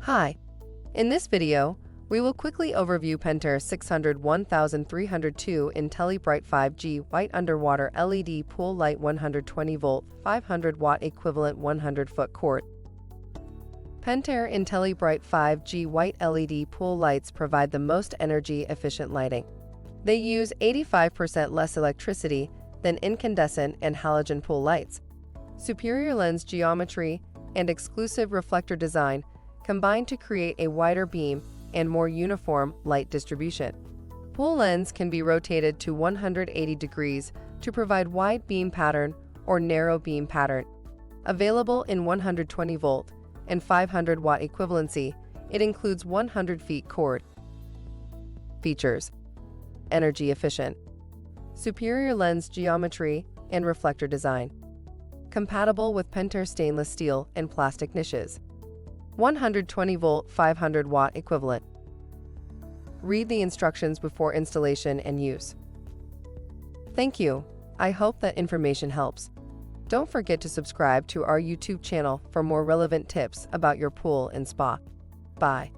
Hi, in this video, we will quickly overview Pentair 601302 IntelliBrite 5G White Underwater LED Pool Light 120-volt, 500-watt equivalent 100-foot cord. Pentair IntelliBrite 5G White LED Pool Lights provide the most energy-efficient lighting. They use 85% less electricity than incandescent and halogen pool lights. Superior lens geometry and exclusive reflector design combine to create a wider beam and more uniform light distribution. Pool lens can be rotated to 180 degrees to provide wide beam pattern or narrow beam pattern. Available in 120-volt and 500-watt equivalency, it includes 100 feet cord. Features: energy efficient, superior lens geometry and reflector design, compatible with Pentair stainless steel and plastic niches, 120-volt 500-watt equivalent. Read the instructions before installation and use. Thank you. I hope that information helps. Don't forget to subscribe to our YouTube channel for more relevant tips about your pool and spa. Bye.